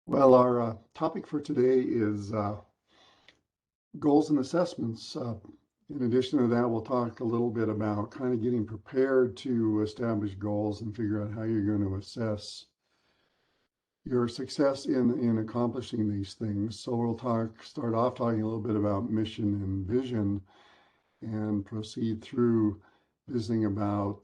Well, our topic for today is goals and assessments. In addition to that, we'll talk a little bit about kind of getting prepared to establish goals and figure out how you're going to assess your success in accomplishing these things. So we'll start off talking a little bit about mission and vision and proceed through visiting about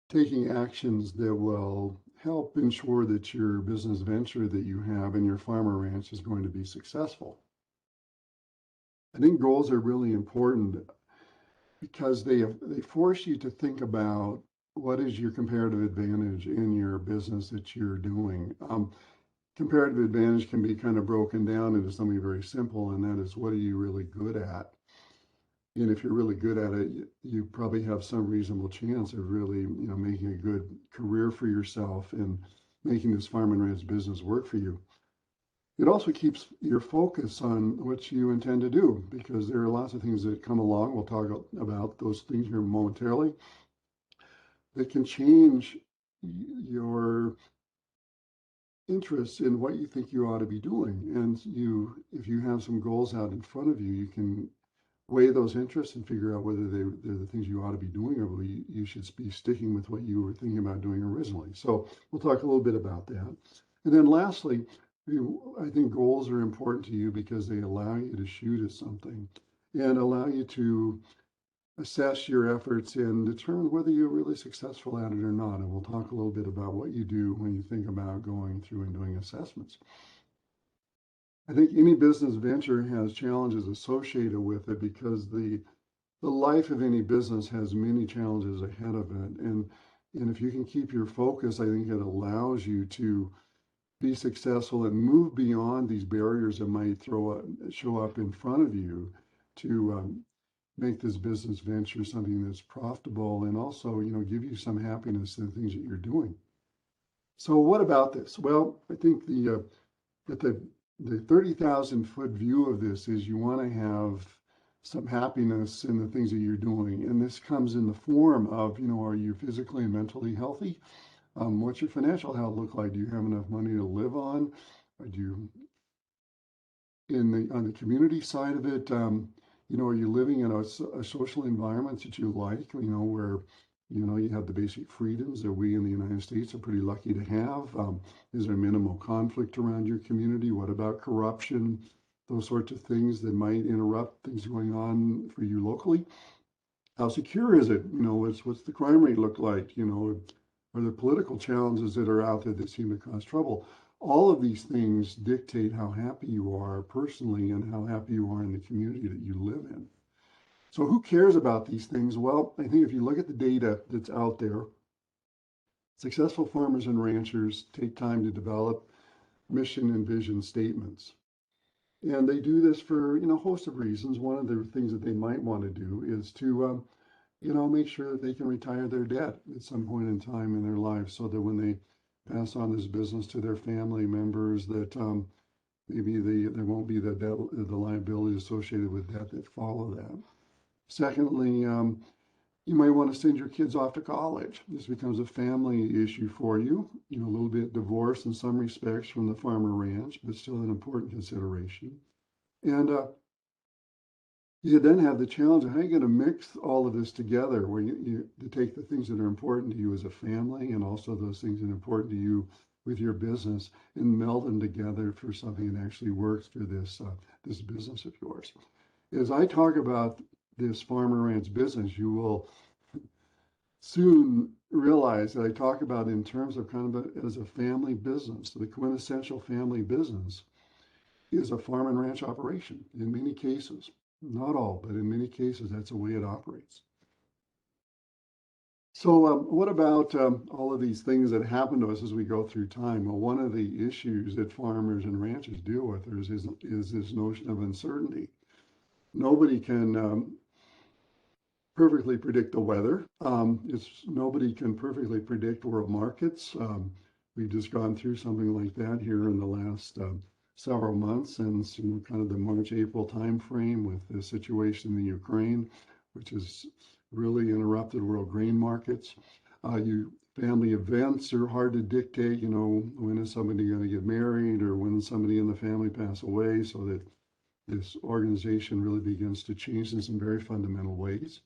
taking actions that will help ensure that your business venture that you have in your farm or ranch is going to be successful. I think goals are really important because they force you to think about what is your comparative advantage in your business that you're doing. Comparative advantage can be kind of broken down into something very simple, and that is what are you really good at? And if you're really good at it, you probably have some reasonable chance of really, making a good career for yourself and making this farm and ranch business work for you. It also keeps your focus on what you intend to do because there are lots of things that come along. We'll talk about those things here momentarily that can change your interest in what you think you ought to be doing. And if you have some goals out in front of you, you can weigh those interests and figure out whether they're the things you ought to be doing or whether you should be sticking with what you were thinking about doing originally. So we'll talk a little bit about that. And then lastly, I think goals are important to you because they allow you to shoot at something and allow you to assess your efforts and determine whether you're really successful at it or not. And we'll talk a little bit about what you do when you think about going through and doing assessments. I think any business venture has challenges associated with it because the life of any business has many challenges ahead of it. And if you can keep your focus, I think it allows you to be successful and move beyond these barriers that might show up in front of you to make this business venture something that's profitable and also, give you some happiness in the things that you're doing. So what about this? Well, I think that the 30,000 foot view of this is you want to have some happiness in the things that you're doing. And this comes in the form of, are you physically and mentally healthy? What's your financial health look like? Do you have enough money to live on? Do you, on the community side of it, are you living in a social environment that you like, where, you have the basic freedoms that we in the United States are pretty lucky to have? Is there minimal conflict around your community? What about corruption? Those sorts of things that might interrupt things going on for you locally. How secure is it? What's the crime rate look like? Are there political challenges that are out there that seem to cause trouble? All of these things dictate how happy you are personally and how happy you are in the community that you live in. So who cares about these things? Well, I think if you look at the data that's out there, successful farmers and ranchers take time to develop mission and vision statements. And they do this for, a host of reasons. One of the things that they might want to do is to, make sure that they can retire their debt at some point in time in their life so that when they pass on this business to their family members that maybe there won't be the liability associated with debt that follow that. Secondly, you might want to send your kids off to college. This becomes a family issue for you, a little bit divorced in some respects from the farmer ranch, but still an important consideration. And you then have the challenge of how you're going to mix all of this together, where you to take the things that are important to you as a family and also those things that are important to you with your business and meld them together for something that actually works for this business of yours. As I talk about this farmer ranch business, you will soon realize that I talk about it in terms of kind of as a family business. So the quintessential family business is a farm and ranch operation in many cases. Not all, but in many cases, that's the way it operates. So, what about all of these things that happen to us as we go through time? Well, one of the issues that farmers and ranchers deal with is this notion of uncertainty. Nobody can perfectly predict the weather. Nobody can perfectly predict world markets. We've just gone through something like that here in the last several months, and kind of the March-April timeframe with the situation in the Ukraine, which has really interrupted world grain markets. You family events are hard to dictate. You know, when is somebody going to get married or when somebody in the family pass away, so that this organization really begins to change in some very fundamental ways.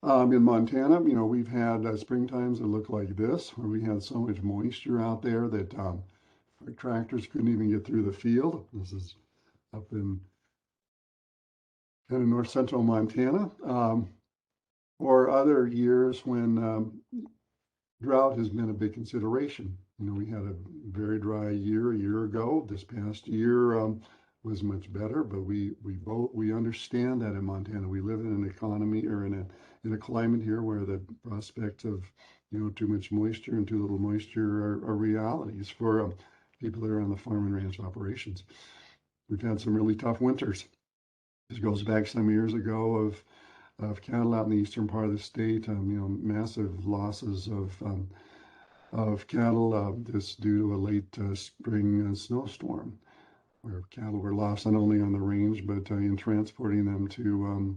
In Montana, you know, we've had spring times that look like this, where we had so much moisture out there that our tractors couldn't even get through the field. This is up in kind of north central Montana. Or other years when drought has been a big consideration. You know, we had a very dry year a year ago. This past year was much better, but we understand that in Montana we live in an economy or in a climate here where the prospect of, you know, too much moisture and too little moisture are realities for people that are on the farm and ranch operations. We've had some really tough winters. This goes back some years ago of cattle out in the eastern part of the state. You know, massive losses of cattle just due to a late spring snowstorm, where cattle were lost not only on the range but in transporting them to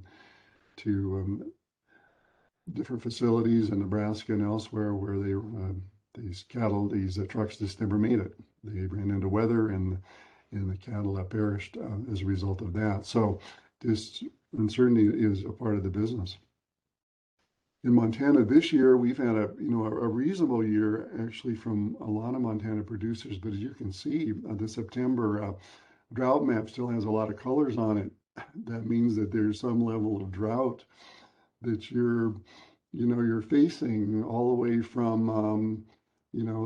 different facilities in Nebraska and elsewhere where these trucks just never made it. They ran into weather and the cattle perished as a result of that. So this uncertainty is a part of the business. In Montana this year, we've had a reasonable year actually from a lot of Montana producers. But as you can see, the September drought map still has a lot of colors on it. That means that there's some level of drought that you're facing, all the way from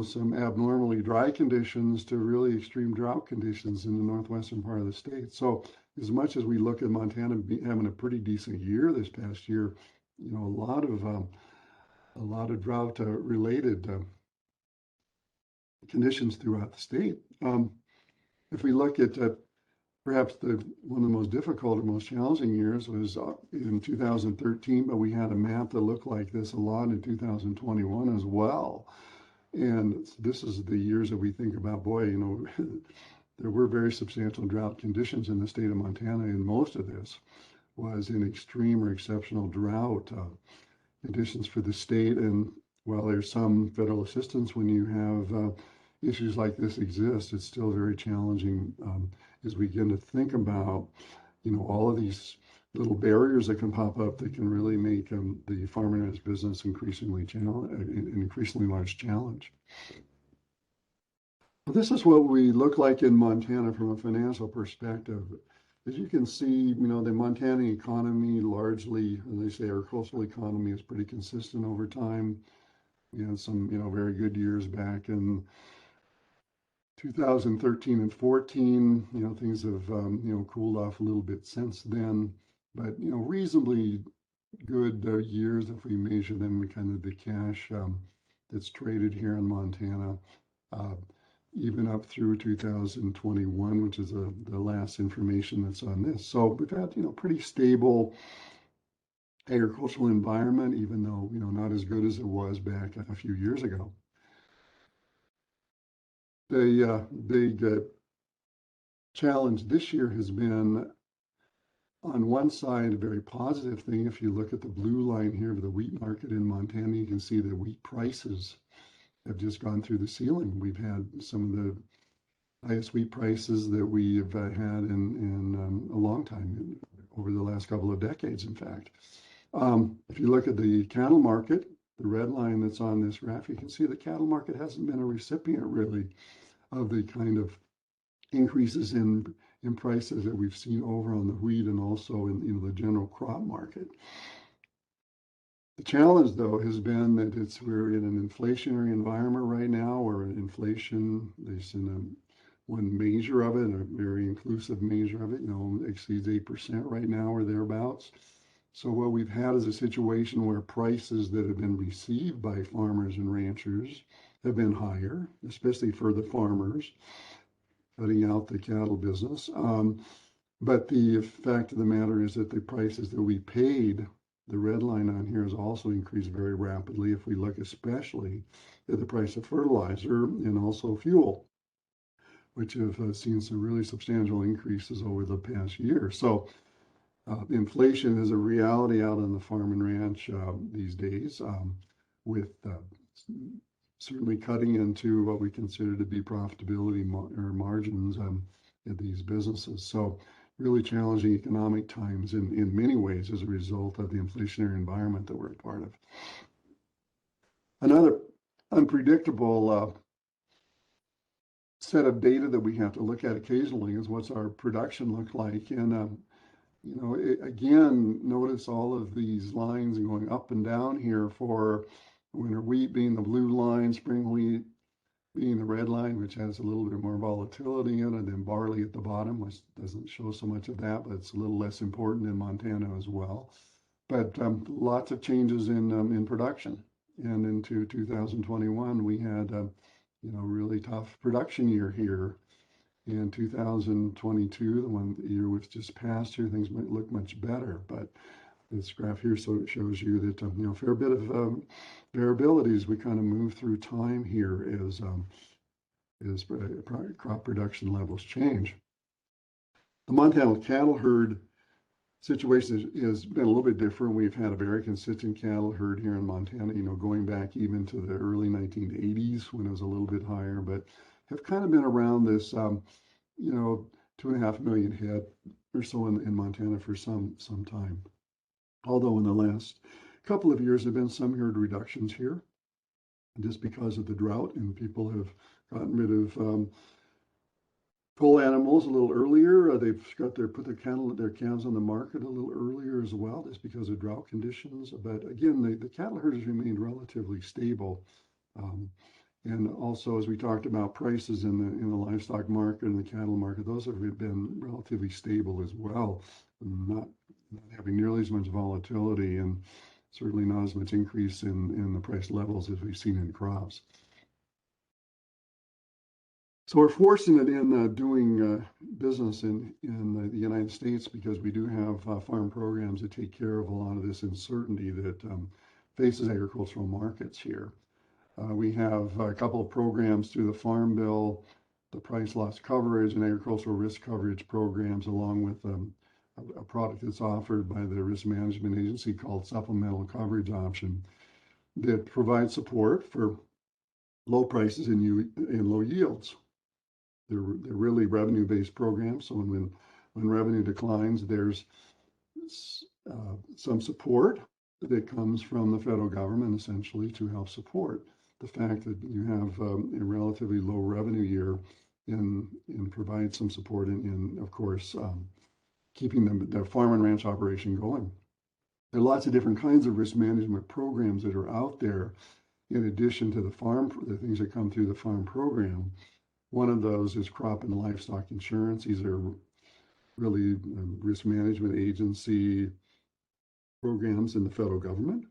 some abnormally dry conditions to really extreme drought conditions in the northwestern part of the state. So as much as we look at Montana having a pretty decent year this past year, you know, a lot of drought related conditions throughout the state. If we look at perhaps one of the most difficult or most challenging years was in 2013, but we had a map that looked like this a lot in 2021 as well. And this is the years that we think about, boy, you know, there were very substantial drought conditions in the state of Montana, and most of this was in extreme or exceptional drought conditions for the state. And while there's some federal assistance when you have issues like this exist, it's still very challenging as we begin to think about, you know, all of these little barriers that can pop up that can really make the farm and ranch business an increasingly large challenge. Well, this is what we look like in Montana from a financial perspective. As you can see, you know, the Montana economy largely, as they say, agricultural economy is pretty consistent over time. We had some, you know, very good years back in 2013 and 14. You know, things have, cooled off a little bit since then. But, you know, reasonably good years if we measure them in kind of the cash that's traded here in Montana. Even up through 2021, which is the last information that's on this. So we've had, you know, pretty stable agricultural environment, even though, you know, not as good as it was back a few years ago. The big challenge this year has been, on one side, a very positive thing. If you look at the blue line here of the wheat market in Montana, you can see that wheat prices have just gone through the ceiling. We've had some of the highest wheat prices that we have had in a long time, over the last couple of decades, in fact. If you look at the cattle market, the red line that's on this graph, you can see the cattle market hasn't been a recipient really of the kind of increases in prices that we've seen over on the wheat and also in, you know, the general crop market. The challenge, though, has been that we're in an inflationary environment right now, where inflation, at least in one measure of it, a very inclusive measure of it, you know, exceeds 8% right now or thereabouts. So what we've had is a situation where prices that have been received by farmers and ranchers have been higher, especially for the farmers, cutting out the cattle business. But the fact of the matter is that the prices that we paid, the red line on here, has also increased very rapidly if we look especially at the price of fertilizer and also fuel, which have seen some really substantial increases over the past year. So inflation is a reality out on the farm and ranch these days. with certainly cutting into what we consider to be profitability or margins in these businesses. So really challenging economic times in many ways as a result of the inflationary environment that we're a part of. Another unpredictable set of data that we have to look at occasionally is what's our production look like. And again, notice all of these lines going up and down here for winter wheat being the blue line, spring wheat being the red line, which has a little bit more volatility in it, and barley at the bottom, which doesn't show so much of that, but it's a little less important in Montana as well. But lots of changes in production. And into 2021, we had really tough production year here. In 2022, the year which just passed here, things might look much better. But this graph here shows you that a fair bit of variability as we kind of move through time here as crop production levels change. The Montana cattle herd situation has been a little bit different. We've had a very consistent cattle herd here in Montana, going back even to the early 1980s when it was a little bit higher, but have kind of been around this, 2.5 million head or so in Montana for some time. Although in the last couple of years, there have been some herd reductions here just because of the drought, and people have gotten rid of cull animals a little earlier. They've put their calves on the market a little earlier as well, just because of drought conditions. But again, the cattle herd has remained relatively stable. And also, as we talked about, prices in the livestock market and the cattle market, those have been relatively stable as well, not having nearly as much volatility and certainly not as much increase in the price levels as we've seen in crops. So we're fortunate in doing business in the United States because we do have farm programs that take care of a lot of this uncertainty that faces agricultural markets here. We have a couple of programs through the Farm Bill, the price loss coverage and agricultural risk coverage programs, along with a product that's offered by the Risk Management Agency called Supplemental Coverage Option that provides support for low prices and low yields. They're really revenue-based programs. So when revenue declines, there's some support that comes from the federal government essentially to help support the fact that you have a relatively low revenue year and provide some support in of course, keeping their farm and ranch operation going. There are lots of different kinds of risk management programs that are out there in addition to the things that come through the farm program. One of those is crop and livestock insurance. These are really risk management agency programs in the federal government.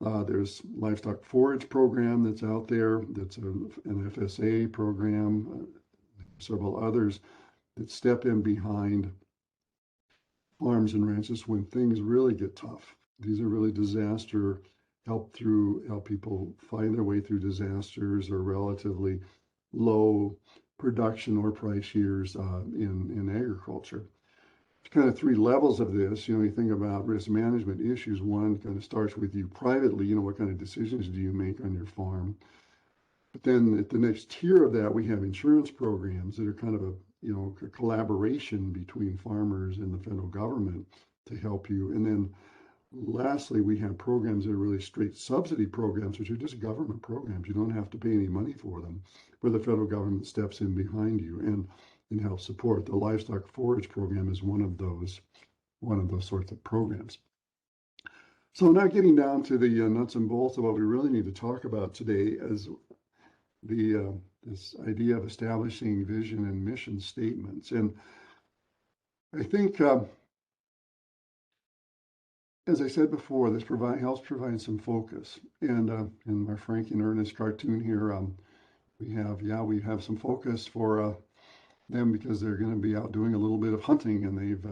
There's livestock forage program that's out there. That's an FSA program, several others that step in behind farms and ranches when things really get tough. These are really disaster help people find their way through disasters or relatively low production or price years in agriculture. Kind of three levels of this. You think about risk management issues. One kind of starts with you privately. What kind of decisions do you make on your farm? But then at the next tier of that, we have insurance programs that are kind of a collaboration between farmers and the federal government to help you. And then lastly, we have programs that are really straight subsidy programs, which are just government programs. You don't have to pay any money for them, where the federal government steps in behind you and help support. The livestock forage program is one of those sorts of programs. So now getting down to the nuts and bolts of what we really need to talk about today is this idea of establishing vision and mission statements. And I think, as I said before, this helps provide some focus. And in our Frank and Ernest cartoon here, we have some focus for them because they're going to be out doing a little bit of hunting, and they've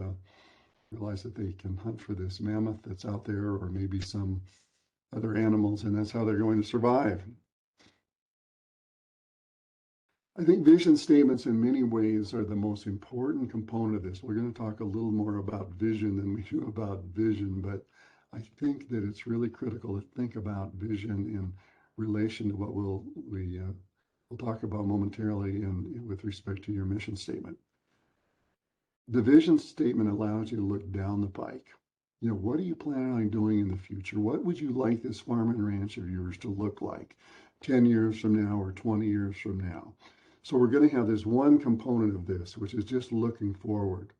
realized that they can hunt for this mammoth that's out there or maybe some other animals, and that's how they're going to survive. I think vision statements in many ways are the most important component of this. We're going to talk a little more about vision than we do about vision, but I think that it's really critical to think about vision in relation to what we'll talk about momentarily with respect to your mission statement. The vision statement allows you to look down the pike. What are you planning on doing in the future? What would you like this farm and ranch of yours to look like 10 years from now or 20 years from now? So we're going to have this one component of this, which is just looking forward.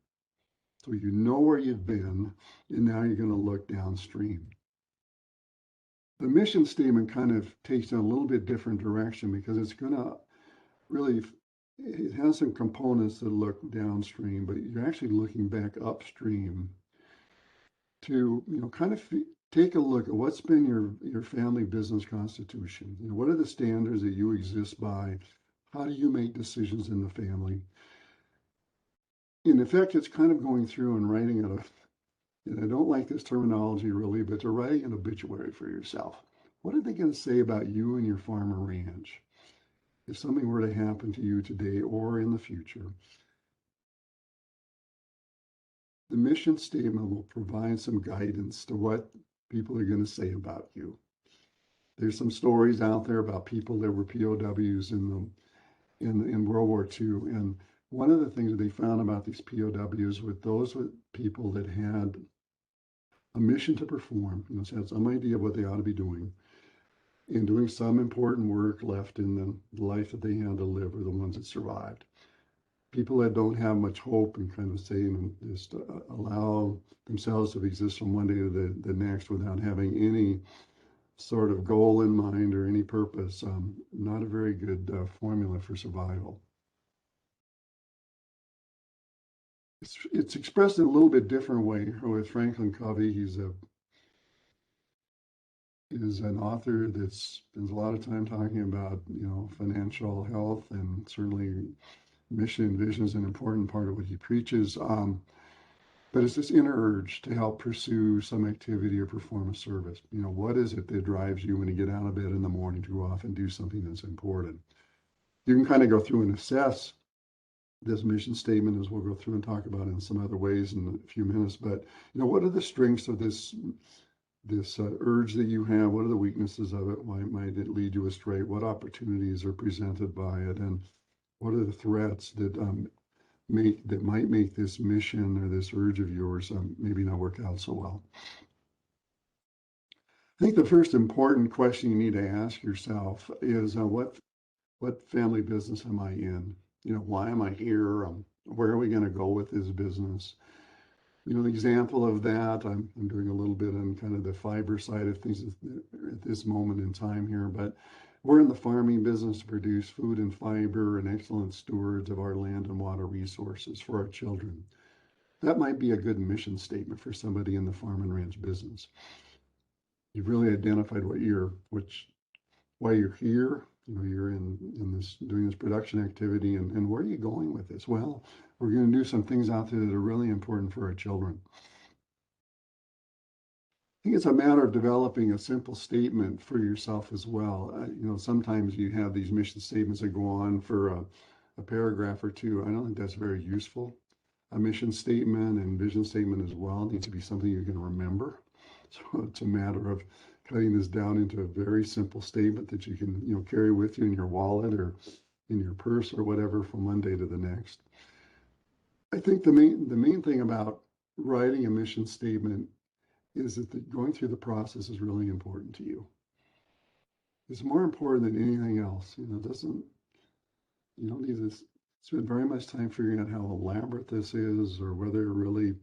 So you know where you've been, and now you're going to look downstream. The mission statement kind of takes in a little bit different direction because it's going to really, it has some components that look downstream, but you're actually looking back upstream to, kind of take a look at what's been your family business constitution. What are the standards that you exist by? How do you make decisions in the family? In effect, it's kind of going through and writing and I don't like this terminology really, but to writing an obituary for yourself. What are they going to say about you and your farm or ranch if something were to happen to you today or in the future? The mission statement will provide some guidance to what people are going to say about you. There's some stories out there about people that were POWs in World War II, and one of the things that they found about these POWs were those with people that had a mission to perform, had some idea of what they ought to be doing, and doing some important work left in the life that they had to live are the ones that survived. People that don't have much hope and kind of saying just allow themselves to exist from one day to the next without having any sort of goal in mind or any purpose, not a very good formula for survival. It's expressed in a little bit different way with Franklin Covey. He's an author that spends a lot of time talking about, financial health, and certainly mission and vision is an important part of what he preaches. But it's this inner urge to help pursue some activity or perform a service. What is it that drives you when you get out of bed in the morning to go off and do something that's important? You can kind of go through and assess this mission statement, as we'll go through and talk about in some other ways in a few minutes. But what are the strengths of this urge that you have? What are the weaknesses of it? Why might it lead you astray? What opportunities are presented by it, and what are the threats that might make this mission or this urge of yours maybe not work out so well? I think the first important question you need to ask yourself is what family business am I in? Why am I here? Where are we going to go with this business? An example of that, I'm doing a little bit on kind of the fiber side of things at this moment in time here, but we're in the farming business to produce food and fiber and excellent stewards of our land and water resources for our children. That might be a good mission statement for somebody in the farm and ranch business. You've really identified why you're here. You're in this doing this production activity, and where are you going with this? Well, we're going to do some things out there that are really important for our children. I think it's a matter of developing a simple statement for yourself as well. Sometimes you have these mission statements that go on for a paragraph or two. I don't think that's very useful. A mission statement and vision statement as well needs to be something you can remember. So it's a matter of cutting this down into a very simple statement that you can, carry with you in your wallet or in your purse or whatever from one day to the next. I think the main thing about writing a mission statement is that going through the process is really important to you. It's more important than anything else. You don't need to spend very much time figuring out how elaborate this is or whether it really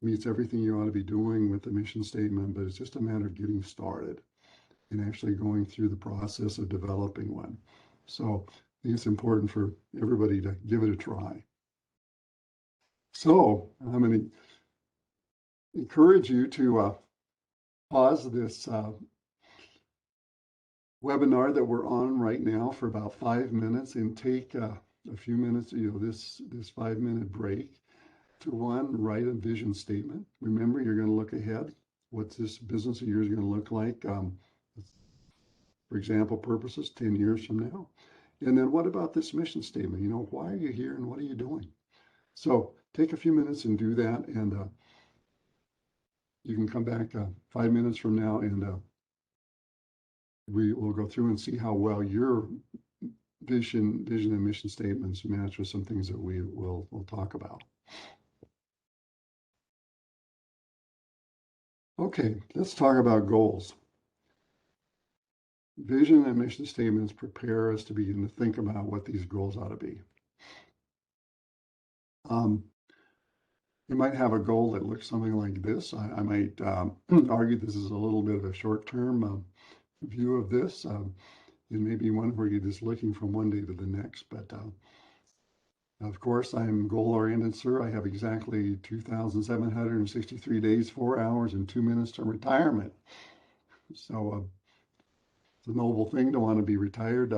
meets everything you ought to be doing with the mission statement, but it's just a matter of getting started and actually going through the process of developing one. So I think it's important for everybody to give it a try. So I'm going to encourage you to pause this webinar that we're on right now for about 5 minutes and take a few minutes, this 5-minute break to write a vision statement. Remember, you're going to look ahead. What's this business of yours going to look like? For example, purposes 10 years from now. And then what about this mission statement? Why are you here and what are you doing? So take a few minutes and do that. And you can come back 5 minutes from now and we will go through and see how well your vision and mission statements match with some things that we'll talk about. Okay, let's talk about goals. Vision and mission statements prepare us to begin to think about what these goals ought to be. You might have a goal that looks something like this. I might argue this is a little bit of a short-term view of this. It may be one where you're just looking from one day to the next, but of course, I'm goal-oriented, sir. I have exactly 2,763 days, 4 hours, and 2 minutes to retirement. So it's a noble thing to want to be retired.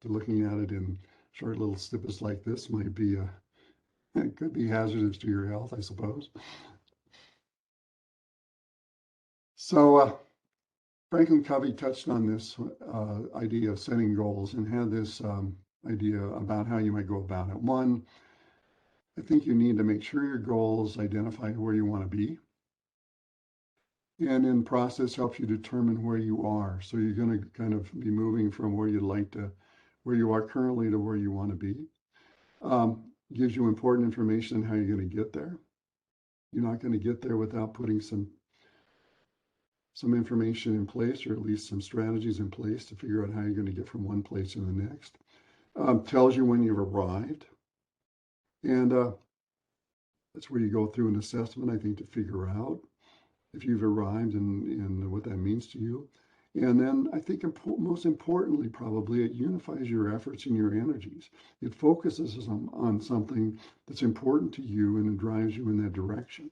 Looking at it in short little snippets like this might be it could be hazardous to your health, I suppose. So Franklin Covey touched on this idea of setting goals and had this idea about how you might go about it. One, I think you need to make sure your goals identify where you want to be. And in the process helps you determine where you are. So you're going to kind of be moving from where you'd like to, where you are currently to where you want to be. Gives you important information on how you're going to get there. You're not going to get there without putting some information in place, or at least some strategies in place to figure out how you're going to get from one place to the next. Tells you when you've arrived. And that's where you go through an assessment, I think, to figure out if you've arrived and what that means to you. And then I think most importantly, probably, it unifies your efforts and your energies. It focuses on something that's important to you and it drives you in that direction.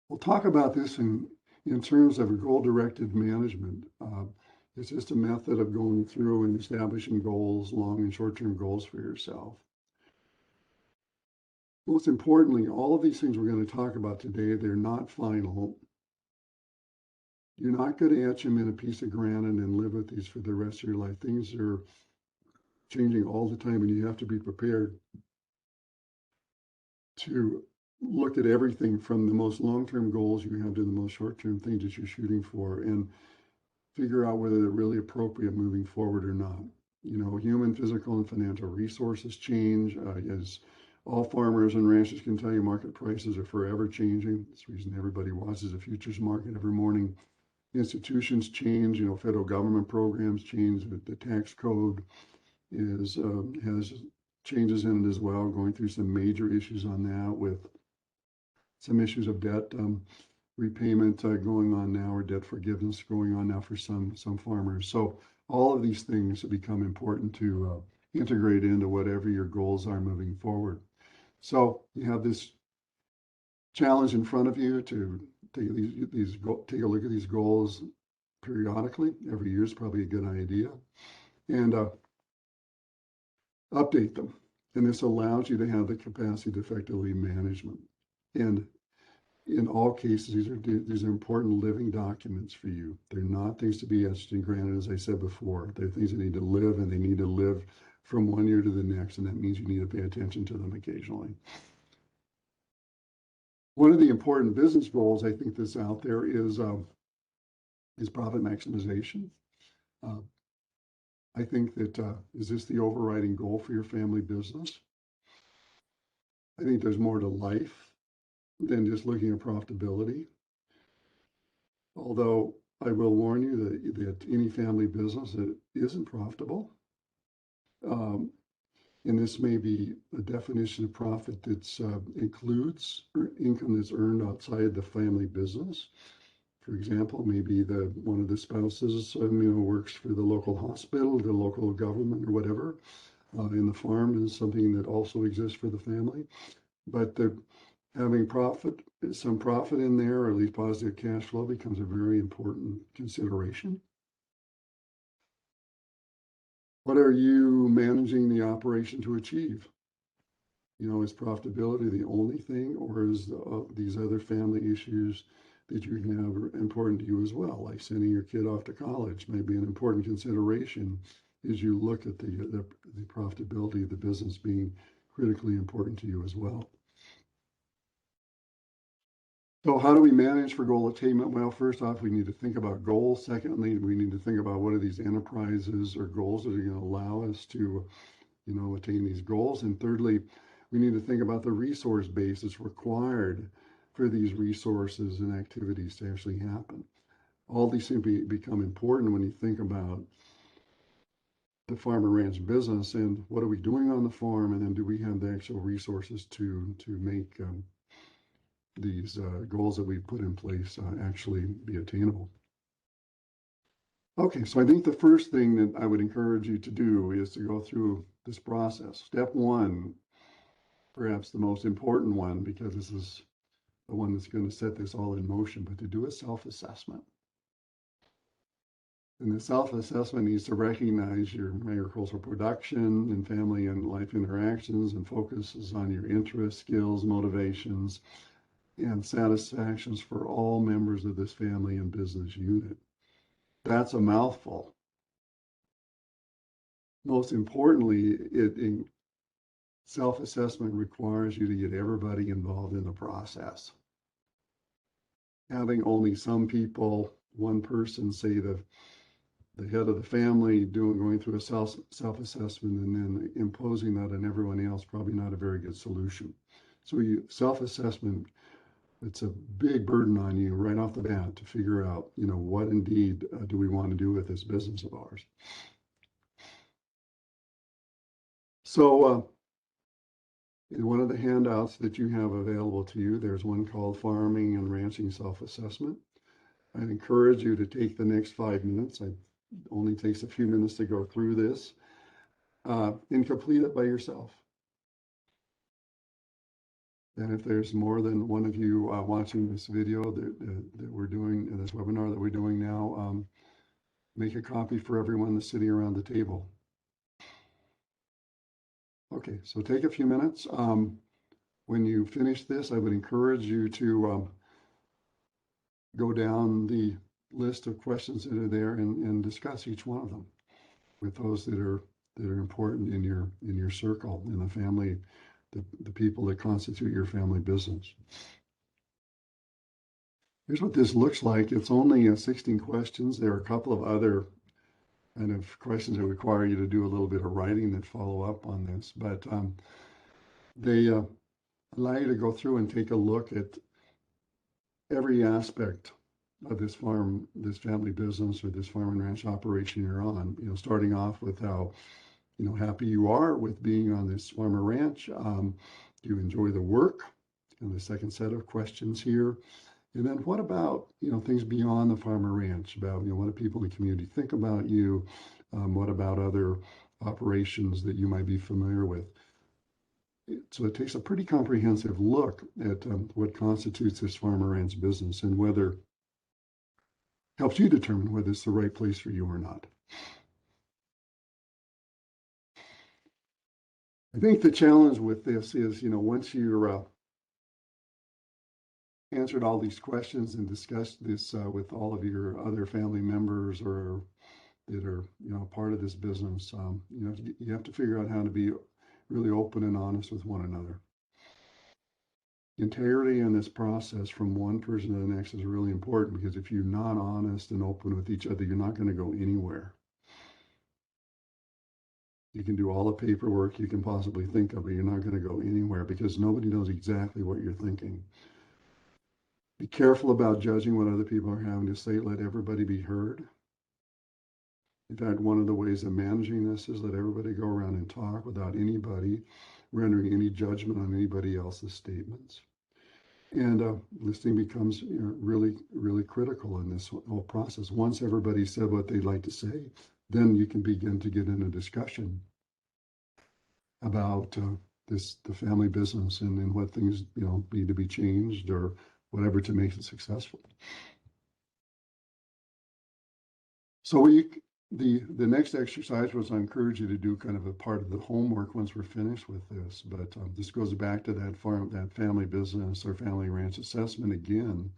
We'll talk about this in terms of a goal-directed management. It's just a method of going through and establishing goals, long and short-term goals for yourself. Most importantly, all of these things we're going to talk about today, they're not final. You're not going to etch them in a piece of granite and live with these for the rest of your life. Things are changing all the time, and you have to be prepared to look at everything from the most long-term goals you have to the most short-term things that you're shooting for and figure out whether they're really appropriate moving forward or not. You know, human, physical, and financial resources change. As all farmers and ranchers can tell you, market prices are forever changing. That's the reason everybody watches the futures market every morning. Institutions change, federal government programs change. The tax code has changes in it as well, going through some major issues on that with some issues of debt repayment going on now, or debt forgiveness going on now for some farmers. So all of these things have become important to integrate into whatever your goals are moving forward. So you have this challenge in front of you to take a look at these goals periodically. Every year is probably a good idea, and update them. And this allows you to have the capacity to effectively manage them. And in all cases, these are important living documents for you. They're not things to be etched in granite, as I said before. They're things that need to live, and they need to live from one year to the next, and that means you need to pay attention to them occasionally. One of the important business goals I think that's out there is profit maximization. I think that is this the overriding goal for your family business? I think there's more to life than just looking at profitability. Although I will warn you that any family business that isn't profitable, and this may be a definition of profit that includes income that's earned outside the family business. For example, maybe one of the spouses works for the local hospital, the local government, or whatever. And the farm is something that also exists for the family. But having some profit in there, or at least positive cash flow, becomes a very important consideration. What are you managing the operation to achieve? Is profitability the only thing, or is these other family issues that you have are important to you as well? Like sending your kid off to college may be an important consideration as you look at the profitability of the business being critically important to you as well. So how do we manage for goal attainment? Well, first off, we need to think about goals. Secondly, we need to think about what are these enterprises or goals that are going to allow us to, attain these goals. And thirdly, we need to think about the resource base that's required for these resources and activities to actually happen. All these simply become important when you think about the farm and ranch business and what are we doing on the farm, and then do we have the actual resources to make these goals that we put in place actually be attainable. Okay, so I think the first thing that I would encourage you to do is to go through this process. Step one, perhaps the most important one, because this is the one that's going to set this all in motion, but to do a self-assessment. And the self-assessment needs to recognize your agricultural production and family and life interactions and focuses on your interests, skills, motivations, and satisfactions for all members of this family and business unit. That's a mouthful. Most importantly, self-assessment requires you to get everybody involved in the process. Having only some people, one person, say the head of the family going through a self-assessment and then imposing that on everyone else, probably not a very good solution. So self-assessment, it's a big burden on you right off the bat to figure out, what indeed do we want to do with this business of ours. So in one of the handouts that you have available to you, there's one called Farming and Ranching Self-Assessment. I'd encourage you to take the next 5 minutes. It only takes a few minutes to go through this and complete it by yourself. And if there's more than one of you watching this video that we're doing, this webinar that we're doing now, make a copy for everyone that's sitting around the table. Okay, so take a few minutes. When you finish this, I would encourage you to go down the list of questions that are there and discuss each one of them with those that are important in your circle, in the family, the people that constitute your family business. Here's what this looks like. It's only 16 questions. There are a couple of other kind of questions that require you to do a little bit of writing that follow up on this, but they allow you to go through and take a look at every aspect of this family business, or this farm and ranch operation you're on. Starting off with how happy you are with being on this farm or ranch. Do you enjoy the work? And the second set of questions here. And then what about things beyond the farm or ranch? About what do people in the community think about you? What about other operations that you might be familiar with? So it takes a pretty comprehensive look at what constitutes this farm or ranch business, and whether helps you determine whether it's the right place for you or not. I think the challenge with this is, once you're answered all these questions and discussed this with all of your other family members or that are, part of this business, you have to figure out how to be really open and honest with one another. Integrity in this process from one person to the next is really important, because if you're not honest and open with each other, you're not going to go anywhere. You can do all the paperwork you can possibly think of, but you're not going to go anywhere, because nobody knows exactly what you're thinking. Be careful about judging what other people are having to say. Let everybody be heard. In fact, one of the ways of managing this is let everybody go around and talk without anybody rendering any judgment on anybody else's statements. And listening becomes really, really critical in this whole process. Once everybody said what they'd like to say, then you can begin to get in a discussion about the family business and what things need to be changed or whatever to make it successful. So the next exercise was, I encourage you to do kind of a part of the homework once we're finished with this, but this goes back to that family business or family ranch assessment again.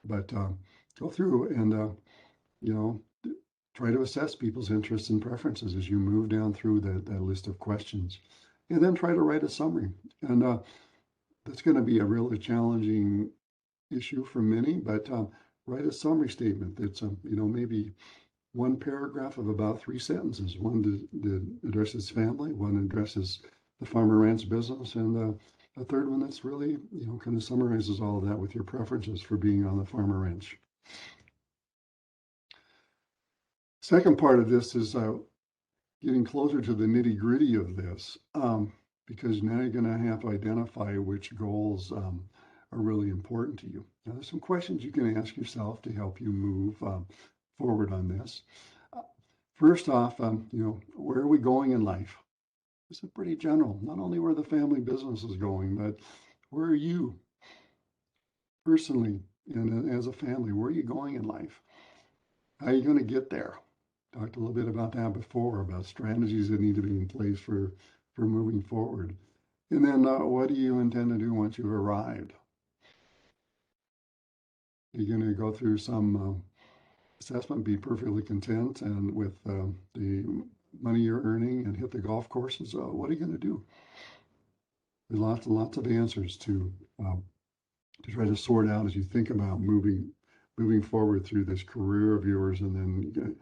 But go through and try to assess people's interests and preferences as you move down through that list of questions, and then try to write a summary. And that's going to be a really challenging issue for many, but write a summary statement that's, maybe one paragraph of about 3 sentences. One that addresses family, one addresses the farmer ranch business, and a third one that's really, kind of summarizes all of that with your preferences for being on the farmer ranch. Second part of this is getting closer to the nitty gritty of this, because now you're going to have to identify which goals are really important to you. Now, there's some questions you can ask yourself to help you move forward on this. First off, where are we going in life? This is pretty general. Not only where the family business is going, but where are you personally and as a family? Where are you going in life? How are you going to get there? Talked a little bit about that before, about strategies that need to be in place for moving forward. And then what do you intend to do once you've arrived? You're going to go through some assessment, be perfectly content and with the money you're earning and hit the golf courses. What are you going to do? There's lots and lots of answers to try to sort out as you think about moving forward through this career of yours, and then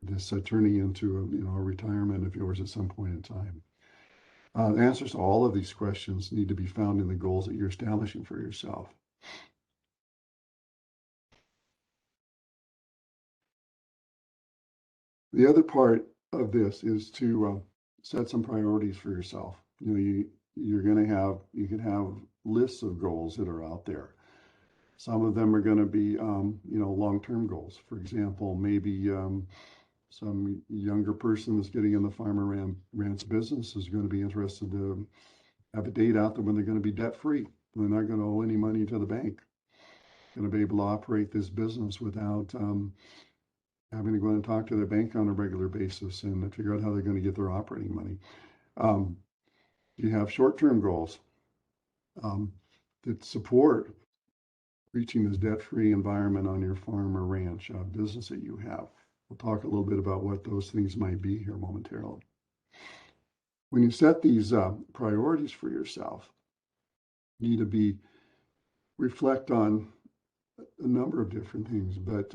this turning into a retirement of yours at some point in time. The answers to all of these questions need to be found in the goals that you're establishing for yourself. The other part of this is to set some priorities for yourself. You can have lists of goals that are out there. Some of them are going to be, long-term goals. For example, maybe some younger person that's getting in the farmer ranch business is going to be interested to have a date out there when they're going to be debt-free. They're not going to owe any money to the bank. Going to be able to operate this business without having to go and talk to their bank on a regular basis and figure out how they're going to get their operating money. You have short-term goals that support reaching this debt-free environment on your farm or ranch business that you have. We'll talk a little bit about what those things might be here momentarily. When you set these priorities for yourself, you need to reflect on a number of different things. But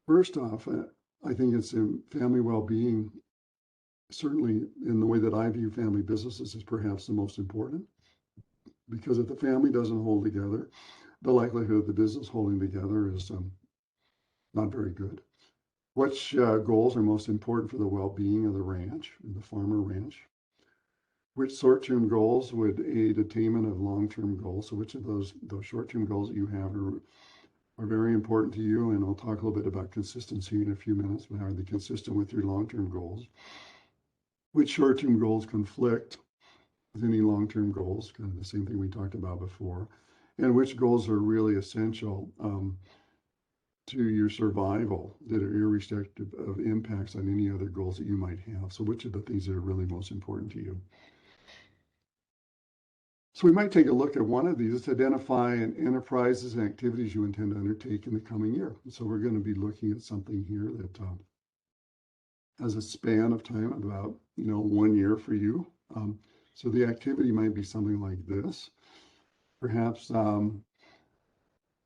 first off, I think it's family well-being, certainly in the way that I view family businesses, is perhaps the most important. Because if the family doesn't hold together, the likelihood of the business holding together is not very good. Which goals are most important for the well-being of the ranch, the farmer ranch? Which short-term goals would aid attainment of long-term goals? So which of those short-term goals that you have are very important to you? And I'll talk a little bit about consistency in a few minutes, but how are they consistent with your long-term goals? Which short-term goals conflict with any long-term goals? Kind of the same thing we talked about before. And which goals are really essential to your survival that are irrespective of impacts on any other goals that you might have? So which of the things that are really most important to you? So we might take a look at one of these. It's identify enterprises and activities you intend to undertake in the coming year. So we're going to be looking at something here that has a span of time of about 1 year for you. So the activity might be something like this. Perhaps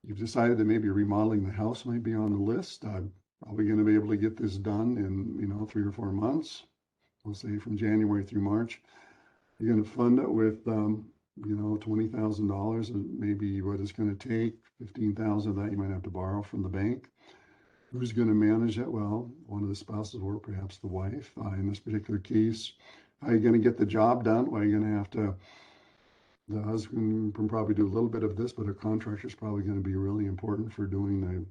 you've decided that maybe remodeling the house might be on the list. I'm probably going to be able to get this done in 3 or 4 months. We'll say from January through March. You're going to fund it with $20,000, and maybe what it's going to take. 15,000 of that you might have to borrow from the bank. Who's going to manage it? Well, one of the spouses, or perhaps the wife. In this particular case, how are you going to get the job done? Well, you're going to have to. The husband can probably do a little bit of this, but a contractor is probably going to be really important for doing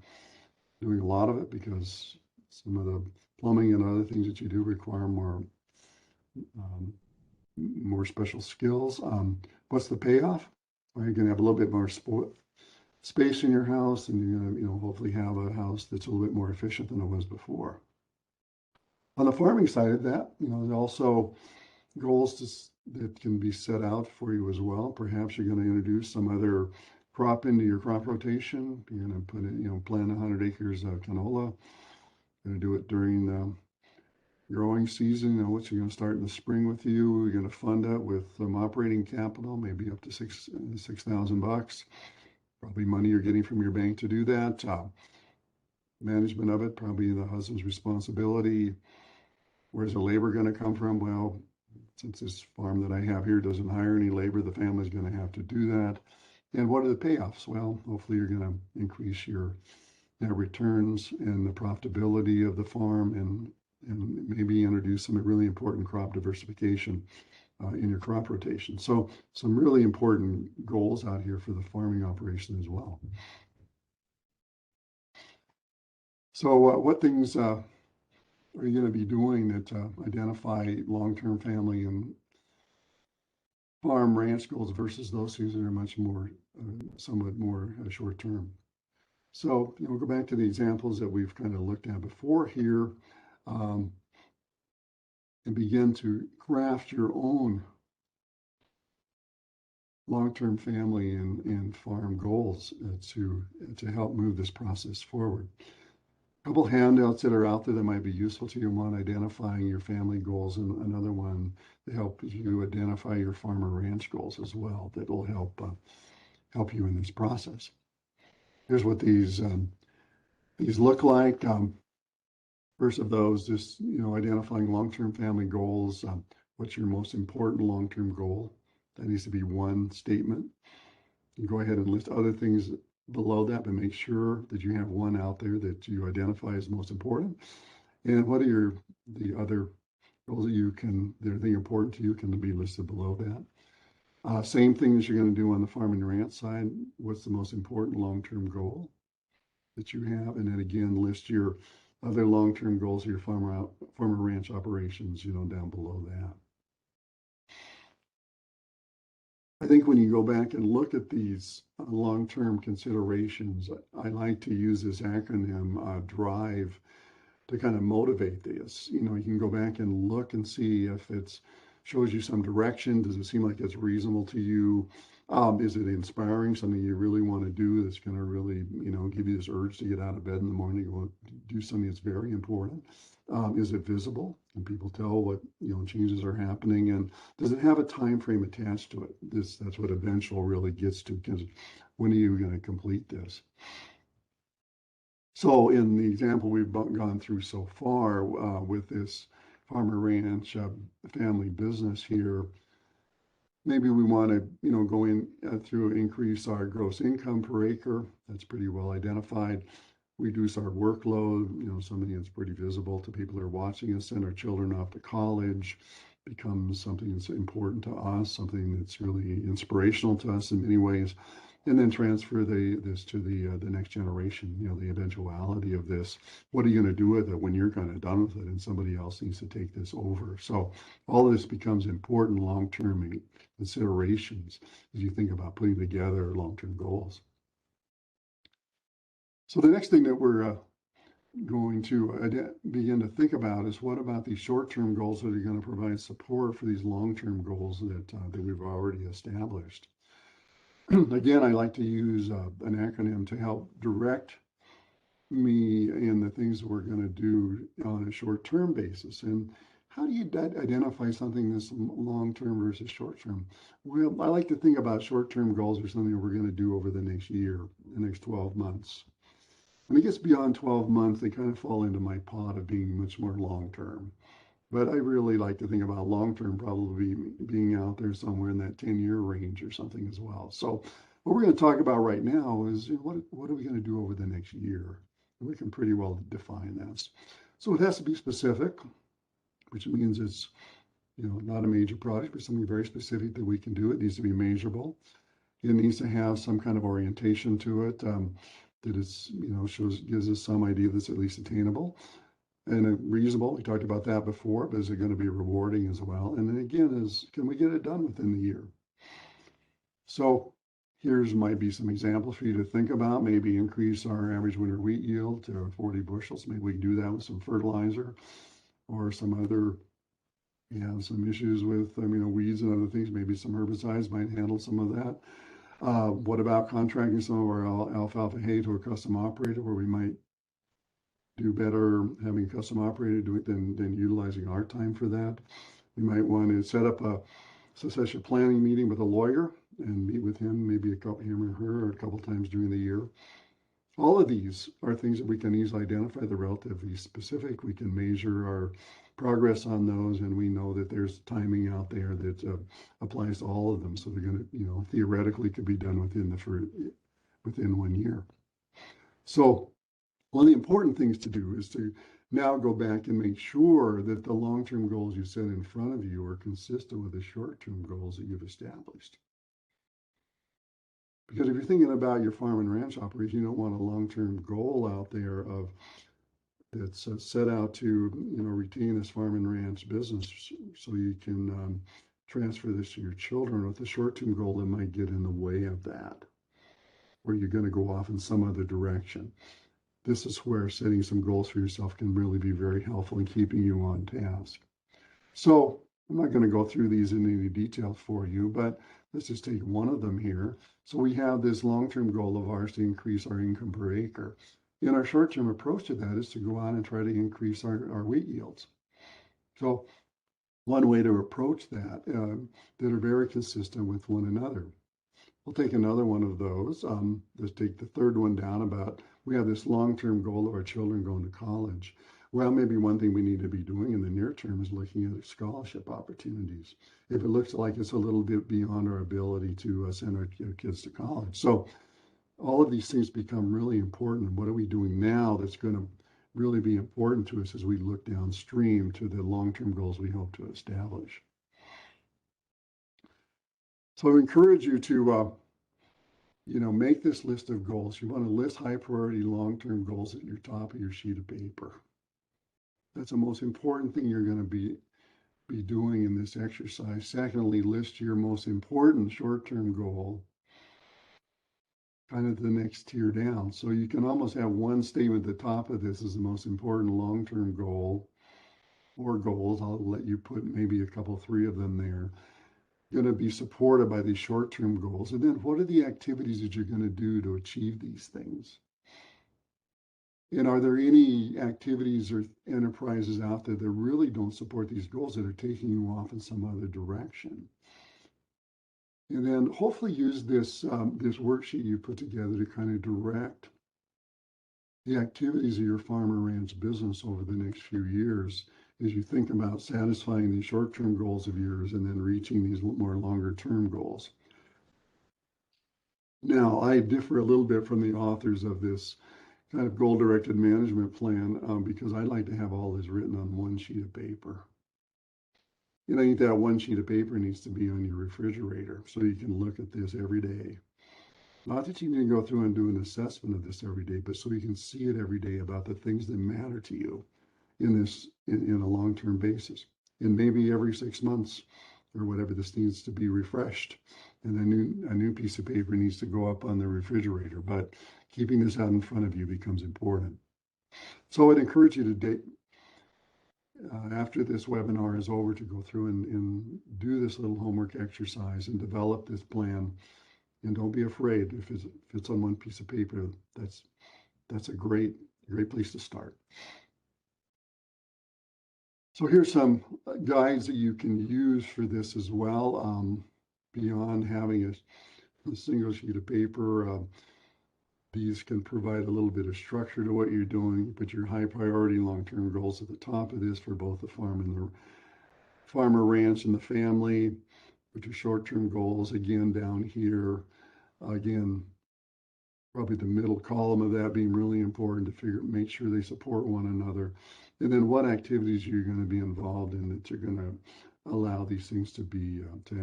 a lot of it, because some of the plumbing and other things that you do require more special skills. What's the payoff? Well, you're going to have a little bit more space in your house, and you're going to hopefully have a house that's a little bit more efficient than it was before. On the farming side of that, there's also goals that can be set out for you as well. Perhaps you're going to introduce some other crop into your crop rotation. You're going to put it, plant 100 acres of canola. You're going to do it during the growing season. What's you're going to start in the spring with you. You're going to fund it with some operating capital, maybe up to $6,000. probably money you're getting from your bank to do that. Management of it, probably the husband's responsibility. Where's the labor going to come from? Well, since this farm that I have here doesn't hire any labor, the family's going to have to do that. And what are the payoffs? Well, hopefully you're going to increase your net returns and the profitability of the farm, and maybe introduce some really important crop diversification in your crop rotation. So some really important goals out here for the farming operation as well. So what things are you going to be doing that identify long-term family and farm ranch goals versus those things that are much more, somewhat more short-term? So, go back to the examples that we've kind of looked at before here, and begin to craft your own long-term family and farm goals to help move this process forward. A couple handouts that are out there that might be useful to you. One, identifying your family goals, and another one to help you identify your farm or ranch goals as well. That will help you in this process. Here's what these look like. First of those, just identifying long-term family goals. What's your most important long-term goal? That needs to be one statement. You go ahead and list other things below that, but make sure that you have one out there that you identify as most important. And what are the other goals that are important to you can be listed below that. Same thing as you're going to do on the farm and ranch side. What's the most important long-term goal that you have? And then again, list your other long-term goals of your farm or ranch operations, down below that. I think when you go back and look at these long-term considerations, I like to use this acronym, DRIVE, to kind of motivate this. You can go back and look and see if it shows you some direction. Does it seem like it's reasonable to you? Is it inspiring, something you really want to do that's going to really, give you this urge to get out of bed in the morning and go do something that's very important? Is it visible? Can people tell what, changes are happening? And does it have a time frame attached to it? That's what eventual really gets to, because when are you going to complete this? So in the example we've gone through so far with this farmer ranch family business here, maybe we want to, go in through increase our gross income per acre. That's pretty well identified. Reduce our workload, something that's pretty visible to people who are watching us. Send our children off to college becomes something that's important to us, something that's really inspirational to us in many ways. And then transfer this to the next generation, the eventuality of this. What are you going to do with it when you're kind of done with it and somebody else needs to take this over? So all of this becomes important long-term considerations as you think about putting together long-term goals. So the next thing that we're going to begin to think about is, what about these short-term goals that are going to provide support for these long-term goals that we've already established? Again, I like to use an acronym to help direct me in the things that we're going to do on a short-term basis. And how do you identify something that's long-term versus short-term? Well, I like to think about short-term goals as something we're going to do over the next year, the next 12 months. When it gets beyond 12 months, they kind of fall into my pot of being much more long-term. But I really like to think about long-term probably being out there somewhere in that 10-year range or something as well. So what we're going to talk about right now is, what are we going to do over the next year? And we can pretty well define that. So it has to be specific, which means it's, not a major project, but something very specific that we can do. It needs to be measurable. It needs to have some kind of orientation to it. That is, gives us some idea that's at least attainable and reasonable. We talked about that before, but is it going to be rewarding as well? And then again, can we get it done within the year? So might be some examples for you to think about. Maybe increase our average winter wheat yield to 40 bushels. Maybe we can do that with some fertilizer or some other, some issues with, weeds and other things. Maybe some herbicides might handle some of that. What about contracting some of our alfalfa hay to a custom operator, where we might do better having a custom operator do it than utilizing our time for that? We might want to set up a succession planning meeting with a lawyer and meet with him, maybe him or her, a couple times during the year. All of these are things that we can easily identify. They're relatively specific. We can measure our progress on those, and we know that there's timing out there that applies to all of them. So they're going to, theoretically could be done within 1 year. So one of the important things to do is to now go back and make sure that the long-term goals you set in front of you are consistent with the short-term goals that you've established. Because if you're thinking about your farm and ranch operation, you don't want a long-term goal out there that's set out to retain this farm and ranch business so you can transfer this to your children with a short-term goal that might get in the way of that, or you're going to go off in some other direction. This is where setting some goals for yourself can really be very helpful in keeping you on task. So I'm not going to go through these in any detail for you, but let's just take one of them here. So we have this long-term goal of ours to increase our income per acre. And our short-term approach to that is to go out and try to increase our wheat yields. So one way to approach that that are very consistent with one another. We'll take another one of those. Let's take the third one down about we have this long-term goal of our children going to college. Well, maybe one thing we need to be doing in the near term is looking at scholarship opportunities. If it looks like it's a little bit beyond our ability to send our kids to college. So all of these things become really important. What are we doing now that's going to really be important to us as we look downstream to the long-term goals we hope to establish? So I encourage you to make this list of goals. You want to list high priority long-term goals at your top of your sheet of paper. That's the most important thing you're going to be doing in this exercise. Secondly, list your most important short-term goal, kind of the next tier down. So you can almost have one statement at the top of this is the most important long-term goal or goals. I'll let you put maybe a couple, three of them there. Going to be supported by these short-term goals. And then what are the activities that you're going to do to achieve these things? And are there any activities or enterprises out there that really don't support these goals that are taking you off in some other direction? And then hopefully use this worksheet you put together to kind of direct the activities of your farm or ranch business over the next few years as you think about satisfying these short-term goals of yours and then reaching these more longer-term goals. Now, I differ a little bit from the authors of this kind of goal-directed management plan because I like to have all this written on one sheet of paper. And I think that one sheet of paper needs to be on your refrigerator so you can look at this every day. Not that you can go through and do an assessment of this every day, but so you can see it every day about the things that matter to you in a long-term basis. And maybe every 6 months or whatever, this needs to be refreshed. And a new piece of paper needs to go up on the refrigerator. But keeping this out in front of you becomes important. So I'd encourage you to after this webinar is over to go through and do this little homework exercise and develop this plan. And don't be afraid if it's on one piece of paper. That's a great place to start. So here's some guides that you can use for this as well. Beyond having a single sheet of paper, these can provide a little bit of structure to what you're doing. Put your high priority long-term goals at the top of this for both the farm and the farmer ranch and the family. Put your short-term goals again down here. Again, probably the middle column of that being really important to make sure they support one another. And then what activities you're going to be involved in that you're going to allow these things to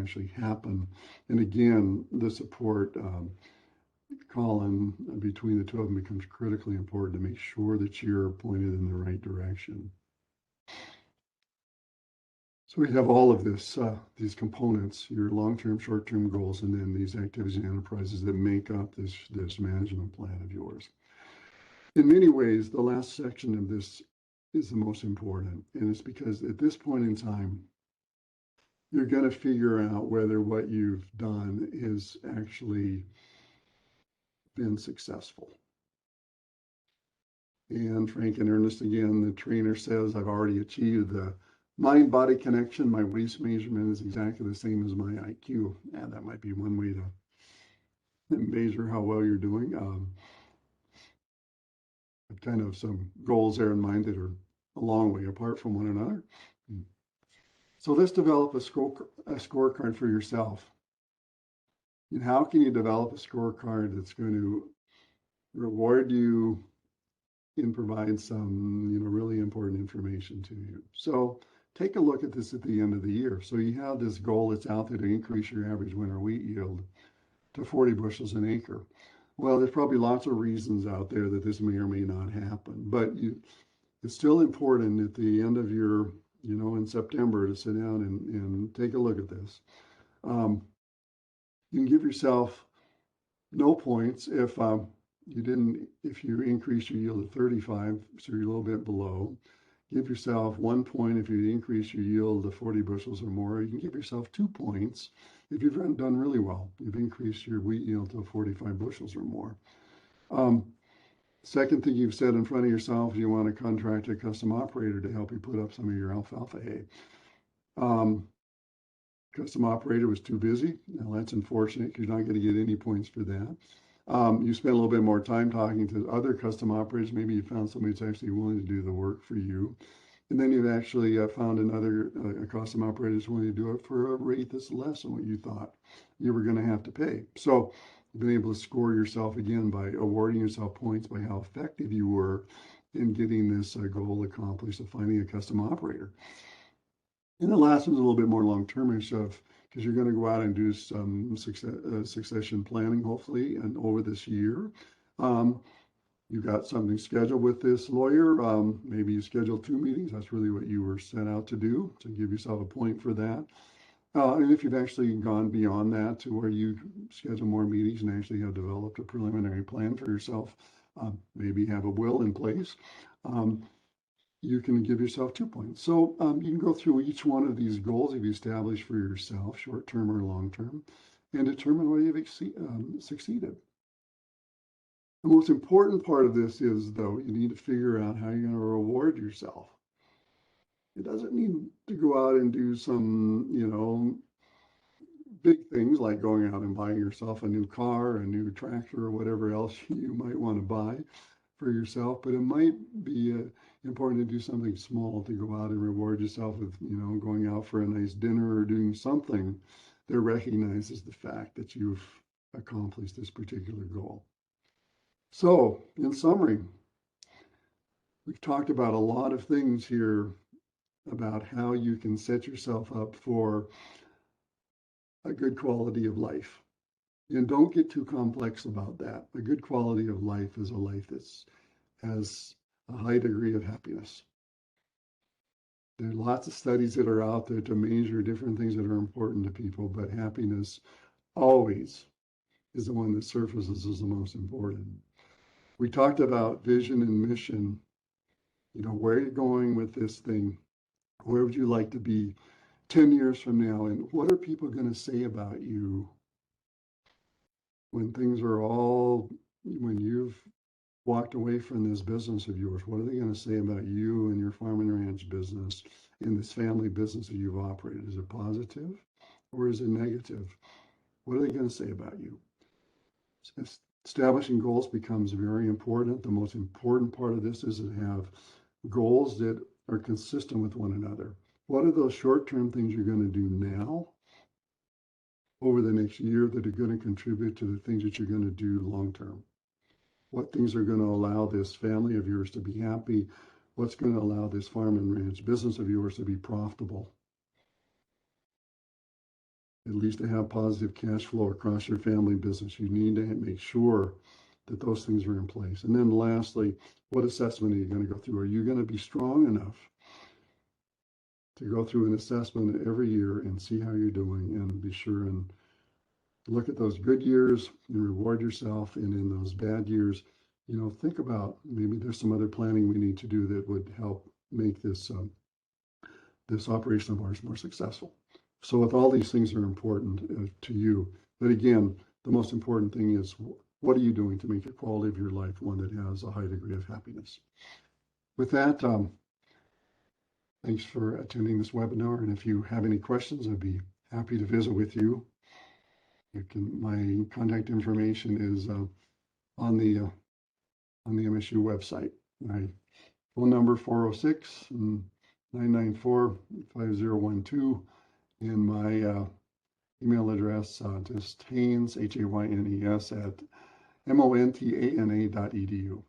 actually happen. And again, the support column between the two of them becomes critically important to make sure that you're pointed in the right direction. So we have all of this, these components, your long-term, short-term goals, and then these activities and enterprises that make up this management plan of yours. In many ways, the last section of this is the most important, and it's because at this point in time, you're going to figure out whether what you've done is actually been successful. And Frank and Ernest, again, the trainer says, I've already achieved the Mind-body connection, my waist measurement is exactly the same as my IQ. And that might be one way to measure how well you're doing. Kind of some goals there in mind that are a long way apart from one another. So let's develop a scorecard for yourself. And how can you develop a scorecard that's going to reward you and provide some, really important information to you? So take a look at this at the end of the year. So you have this goal that's out there to increase your average winter wheat yield to 40 bushels an acre. Well, there's probably lots of reasons out there that this may or may not happen, but it's still important at the end of your, in September to sit down and take a look at this. You can give yourself no points if if you increase your yield to 35, so you're a little bit below. Give yourself 1 point if you increase your yield to 40 bushels or more. You can give yourself 2 points if you've done really well. You've increased your wheat yield to 45 bushels or more. Second thing you've said in front of yourself, you want to contract a custom operator to help you put up some of your alfalfa hay. Custom operator was too busy. Now that's unfortunate because you're not going to get any points for that. You spent a little bit more time talking to other custom operators. Maybe you found somebody that's actually willing to do the work for you. And then you've actually found another custom operator that's willing to do it for a rate that's less than what you thought you were going to have to pay. So you've been able to score yourself again by awarding yourself points by how effective you were in getting this goal accomplished of finding a custom operator. And the last one's a little bit more long-termish because you're going to go out and do some succession planning, hopefully, and over this year. You've got something scheduled with this lawyer. Maybe you scheduled 2 meetings. That's really what you were set out to do, to give yourself a point for that. And if you've actually gone beyond that to where you schedule more meetings and actually have developed a preliminary plan for yourself, maybe have a will in place, you can give yourself 2 points. So you can go through each one of these goals you've established for yourself, short-term or long-term, and determine whether you've succeeded. The most important part of this is, though, you need to figure out how you're going to reward yourself. It doesn't need to go out and do some, big things like going out and buying yourself a new car, a new tractor, or whatever else you might want to buy for yourself, but it might be important to do something small to go out and reward yourself with, going out for a nice dinner or doing something that recognizes the fact that you've accomplished this particular goal. So, in summary, we've talked about a lot of things here about how you can set yourself up for a good quality of life. And don't get too complex about that. A good quality of life is a life that has a high degree of happiness. There are lots of studies that are out there to measure different things that are important to people, but happiness always is the one that surfaces as the most important. We talked about vision and mission. Where are you going with this thing? Where would you like to be 10 years from now? And what are people going to say about you when when you've walked away from this business of yours? What are they going to say about you and your farm and ranch business and this family business that you've operated? Is it positive or is it negative? What are they going to say about you? Establishing goals becomes very important. The most important part of this is to have goals that are consistent with one another. What are those short-term things you're going to do now over the next year that are going to contribute to the things that you're going to do long-term? What things are going to allow this family of yours to be happy? What's going to allow this farm and ranch business of yours to be profitable? At least to have positive cash flow across your family business. You need to make sure that those things are in place. And then lastly, what assessment are you going to go through? Are you going to be strong enough to go through an assessment every year and see how you're doing and be sure and look at those good years and reward yourself, and in those bad years, think about maybe there's some other planning we need to do that would help make this operation of ours more successful. So with all these things are important to you, but again, the most important thing is what are you doing to make the quality of your life one that has a high degree of happiness? With that, Thanks for attending this webinar. And if you have any questions, I'd be happy to visit with you. My contact information is on the MSU website. My phone number 406-994-5012, and my email address just Haynes, Haynes @montana.edu.